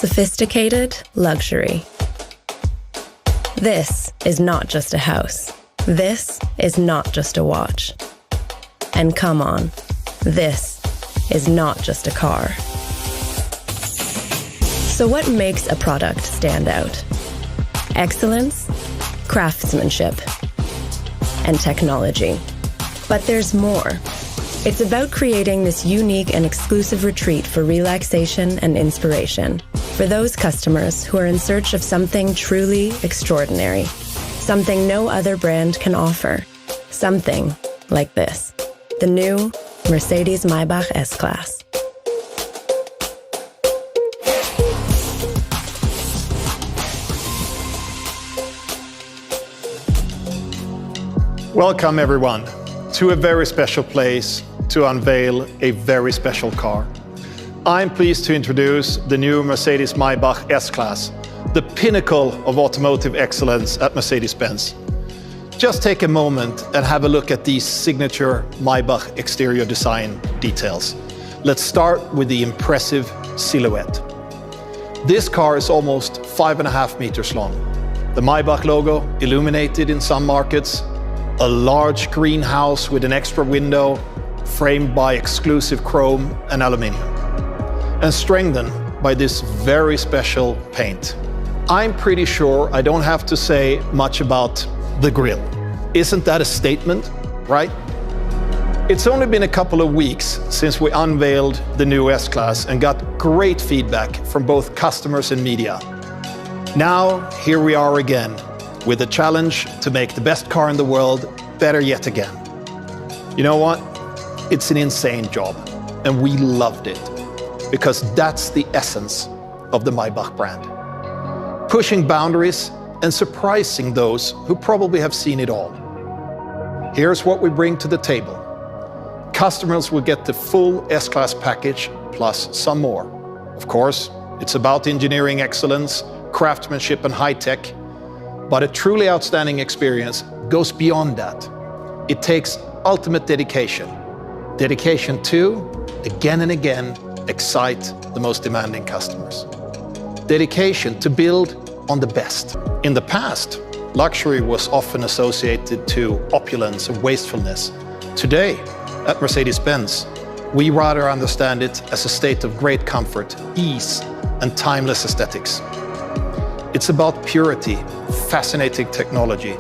Sophisticated luxury. This is not just a house. This is not just a watch. And come on, this is not just a car. So what makes a product stand out? Excellence, craftsmanship, and technology. But there's more. It's about creating this unique and exclusive retreat for relaxation and inspiration for those customers who are in search of something truly extraordinary, something no other brand can offer, something like this, the new Mercedes Maybach S-Class. Welcome everyone to a very special place to unveil a very special car. I'm pleased to introduce the new Mercedes Maybach S-Class, the pinnacle of automotive excellence at Mercedes Benz. Just take a moment and have a look at these signature Maybach exterior design details. Let's start with the impressive silhouette. This car is almost 5.5 meters long. The Maybach logo illuminated in some markets, a large greenhouse with an extra window framed by exclusive chrome and aluminium, and strengthened by this very special paint. I'm pretty sure I don't have to say much about the grille. Isn't that a statement, right? It's only been a couple of weeks since we unveiled the new S-Class and got great feedback from both customers and media. Now, here we are again, with a challenge to make the best car in the world better yet again. You know what? It's an insane job, and we loved it, because that's the essence of the Maybach brand. Pushing boundaries and surprising those who probably have seen it all. Here's what we bring to the table. Customers will get the full S-Class package plus some more. Of course, it's about engineering excellence, craftsmanship and high-tech, but a truly outstanding experience goes beyond that. It takes ultimate dedication. Dedication to, again and again, excite the most demanding customers. Dedication to build on the best. In the past, luxury was often associated to opulence and wastefulness. Today, at Mercedes-Benz, we rather understand it as a state of great comfort, ease, and timeless aesthetics. It's about purity, fascinating technology,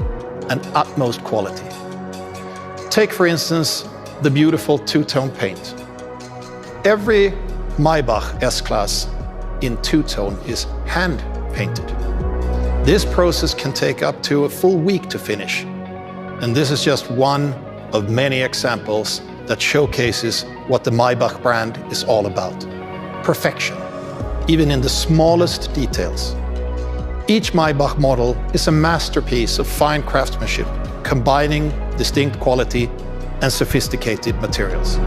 and utmost quality. Take, for instance, the beautiful two-tone paint. Every Maybach S-Class in two-tone is hand-painted. This process can take up to a full week to finish. And this is just one of many examples that showcases what the Maybach brand is all about. Perfection, even in the smallest details. Each Maybach model is a masterpiece of fine craftsmanship, combining distinct quality and sophisticated materials.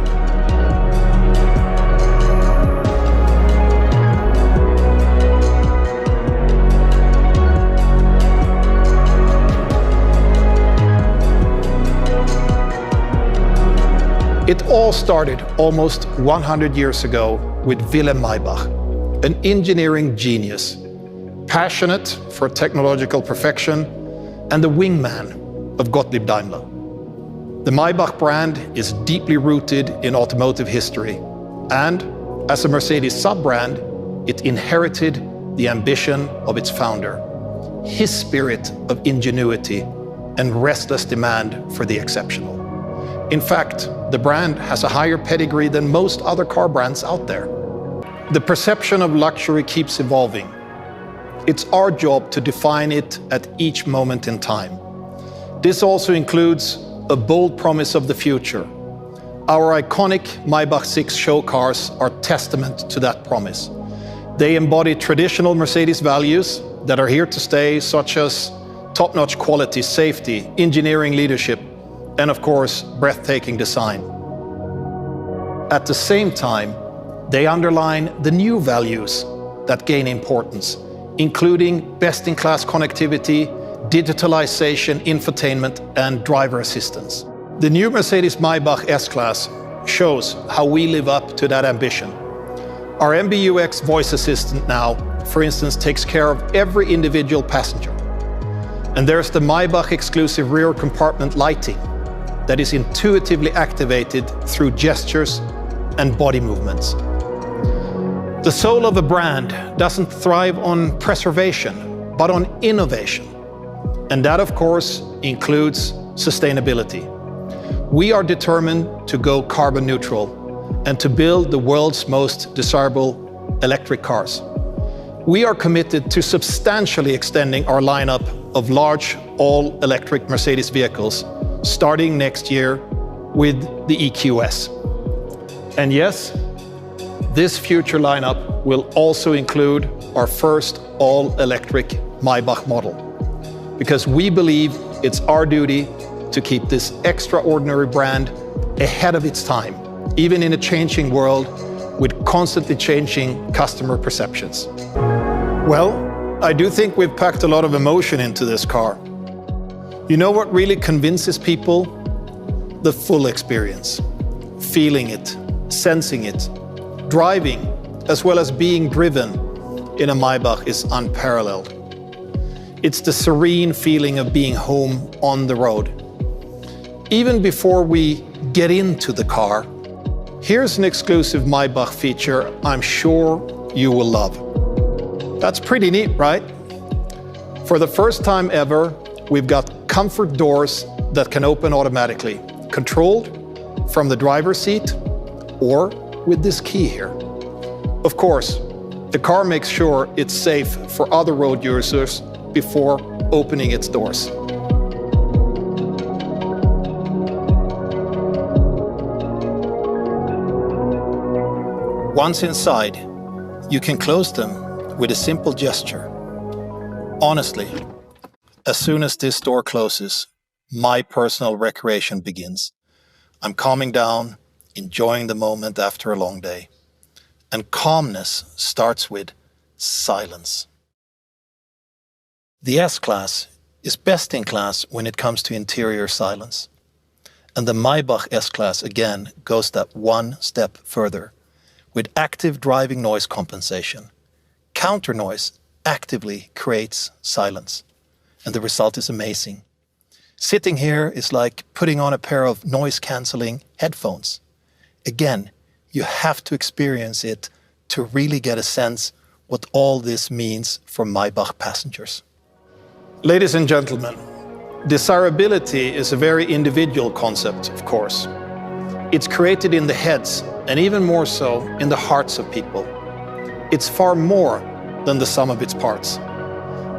It all started almost 100 years ago with Wilhelm Maybach, an engineering genius, passionate for technological perfection, and the wingman of Gottlieb Daimler. The Maybach brand is deeply rooted in automotive history, and as a Mercedes sub-brand, it inherited the ambition of its founder, his spirit of ingenuity and restless demand for the exceptional. In fact, the brand has a higher pedigree than most other car brands out there. The perception of luxury keeps evolving. It's our job to define it at each moment in time. This also includes a bold promise of the future. Our iconic Maybach 6 show cars are testament to that promise. They embody traditional Mercedes values that are here to stay, such as top-notch quality, safety, engineering leadership, and of course, breathtaking design. At the same time, they underline the new values that gain importance, including best-in-class connectivity, digitalization, infotainment, and driver assistance. The new Mercedes Maybach S-Class shows how we live up to that ambition. Our MBUX voice assistant now, for instance, takes care of every individual passenger. And there's the Maybach exclusive rear compartment lighting that is intuitively activated through gestures and body movements. The soul of a brand doesn't thrive on preservation, but on innovation. And that, of course, includes sustainability. We are determined to go carbon neutral and to build the world's most desirable electric cars. We are committed to substantially extending our lineup of large all-electric Mercedes vehicles starting next year with the EQS. And yes, this future lineup will also include our first all-electric Maybach model, because we believe it's our duty to keep this extraordinary brand ahead of its time, even in a changing world with constantly changing customer perceptions. Well, I do think we've packed a lot of emotion into this car. You know what really convinces people? The full experience. Feeling it, sensing it, driving, as well as being driven in a Maybach is unparalleled. It's the serene feeling of being home on the road. Even before we get into the car, here's an exclusive Maybach feature I'm sure you will love. That's pretty neat, right? For the first time ever, we've got comfort doors that can open automatically, controlled from the driver's seat or with this key here. Of course, the car makes sure it's safe for other road users before opening its doors. Once inside, you can close them with a simple gesture. Honestly, as soon as this door closes, my personal recreation begins. I'm calming down, enjoying the moment after a long day. And calmness starts with silence. The S-Class is best in class when it comes to interior silence. And the Maybach S-Class again goes that one step further with active driving noise compensation. Counter noise actively creates silence, and the result is amazing. Sitting here is like putting on a pair of noise-canceling headphones. Again, you have to experience it to really get a sense what all this means for Maybach passengers. Ladies and gentlemen, desirability is a very individual concept, of course. It's created in the heads, and even more so in the hearts of people. It's far more than the sum of its parts.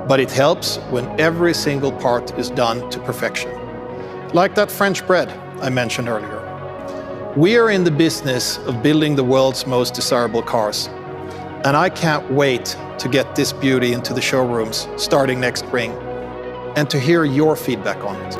But it helps when every single part is done to perfection. Like that French bread I mentioned earlier. We are in the business of building the world's most desirable cars. And I can't wait to get this beauty into the showrooms starting next spring and to hear your feedback on it.